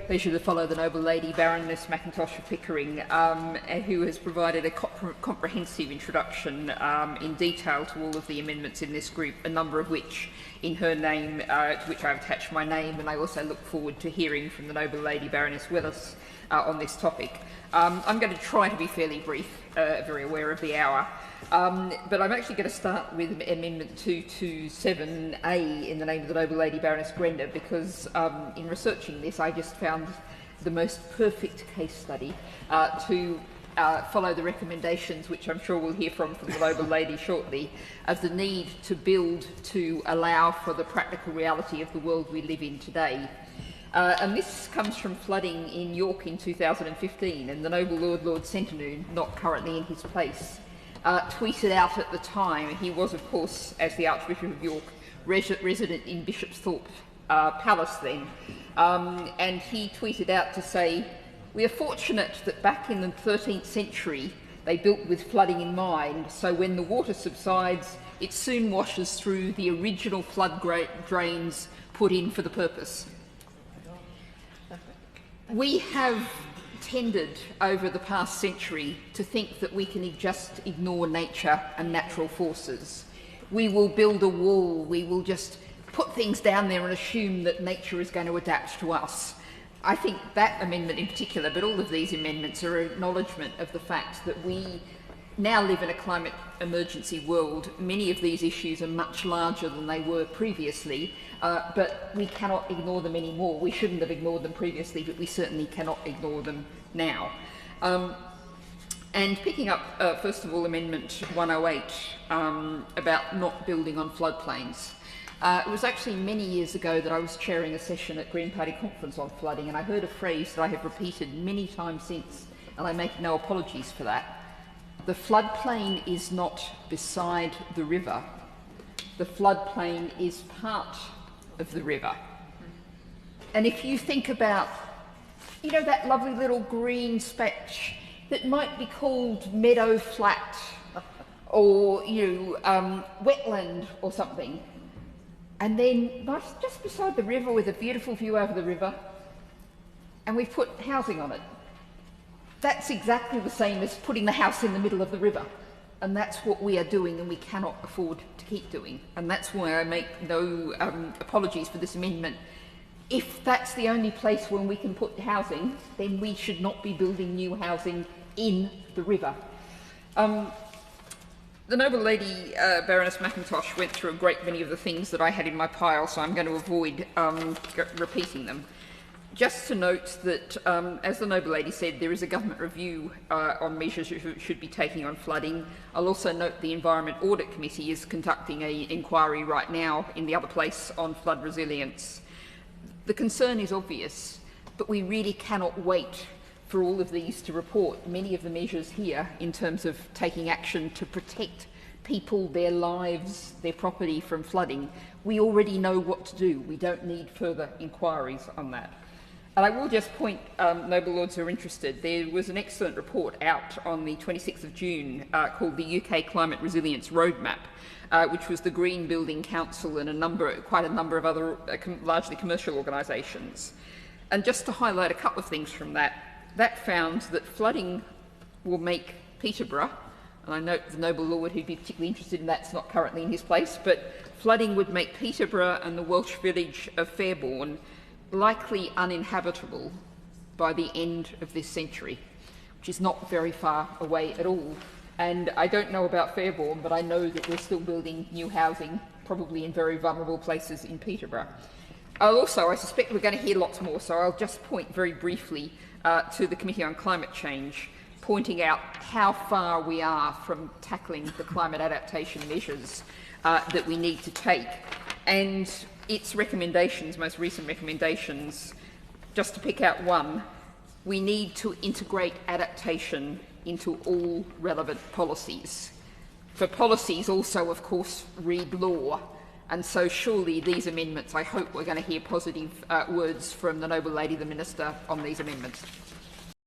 great pleasure to follow the noble lady Baroness Mackintosh of Pickering, who has provided a comprehensive introduction in detail to all of the amendments in this group, a number of which in her name, to which I've attached my name, and I also look forward to hearing from the noble lady Baroness Willis on this topic. I'm going to try to be fairly brief, very aware of the hour. But I'm actually going to start with Amendment 227A in the name of the noble lady Baroness Grenda, because in researching this I just found the most perfect case study to follow the recommendations, which I'm sure we'll hear from the noble lady shortly, of the need to build to allow for the practical reality of the world we live in today. And this comes from flooding in York in 2015, and the noble Lord Centenune, not currently in his place, tweeted out at the time. He was, of course, as the Archbishop of York, resident in Bishopsthorpe Palace then, and he tweeted out to say, "We are fortunate that back in the 13th century they built with flooding in mind, so when the water subsides, it soon washes through the original flood drains put in for the purpose." We have tended over the past century to think that we can just ignore nature and natural forces. We will build a wall, we will just put things down there and assume that nature is going to adapt to us. I think that amendment in particular, but all of these amendments, are an acknowledgement of the fact that we now live in a climate emergency world. Many of these issues are much larger than they were previously, but we cannot ignore them anymore. We shouldn't have ignored them previously, but we certainly cannot ignore them now. And picking up, first of all, Amendment 108 about not building on floodplains. It was actually many years ago that I was chairing a session at Green Party Conference on flooding, and I heard a phrase that I have repeated many times since, and I make no apologies for that. The floodplain is not beside the river. The floodplain is part of the river. And if you think about, you know, that lovely little green patch that might be called meadow flat or, wetland or something, and then just beside the river with a beautiful view over the river, and we've put housing on it. That's exactly the same as putting the house in the middle of the river. And that's what we are doing, and we cannot afford to keep doing. And that's why I make no apologies for this amendment. If that's the only place where we can put housing, then we should not be building new housing in the river. The noble lady Baroness Mackintosh went through a great many of the things that I had in my pile, so I'm going to avoid repeating them. Just to note that, as the noble lady said, there is a government review on measures you should be taking on flooding. I'll also note the Environment Audit Committee is conducting an inquiry right now in the other place on flood resilience. The concern is obvious, but we really cannot wait for all of these to report. Many of the measures here, in terms of taking action to protect people, their lives, their property from flooding, we already know what to do. We don't need further inquiries on that. And I will just point, noble lords who are interested, there was an excellent report out on the 26th of June called the UK Climate Resilience Roadmap, which was the Green Building Council and quite a number of other largely commercial organisations. And just to highlight a couple of things from that found that flooding will make Peterborough, and I note the noble lord who'd be particularly interested in that's not currently in his place, but flooding would make Peterborough and the Welsh village of Fairbourne likely uninhabitable by the end of this century, which is not very far away at all. And I don't know about Fairbourne, but I know that we're still building new housing, probably in very vulnerable places in Peterborough. I suspect we're going to hear lots more, so I'll just point very briefly to the Committee on Climate Change, pointing out how far we are from tackling the climate adaptation measures that we need to take. And its recommendations, most recent recommendations, just to pick out one, we need to integrate adaptation into all relevant policies. For policies also, of course, read law, and so surely these amendments, I hope we're going to hear positive words from the noble lady, the Minister, on these amendments.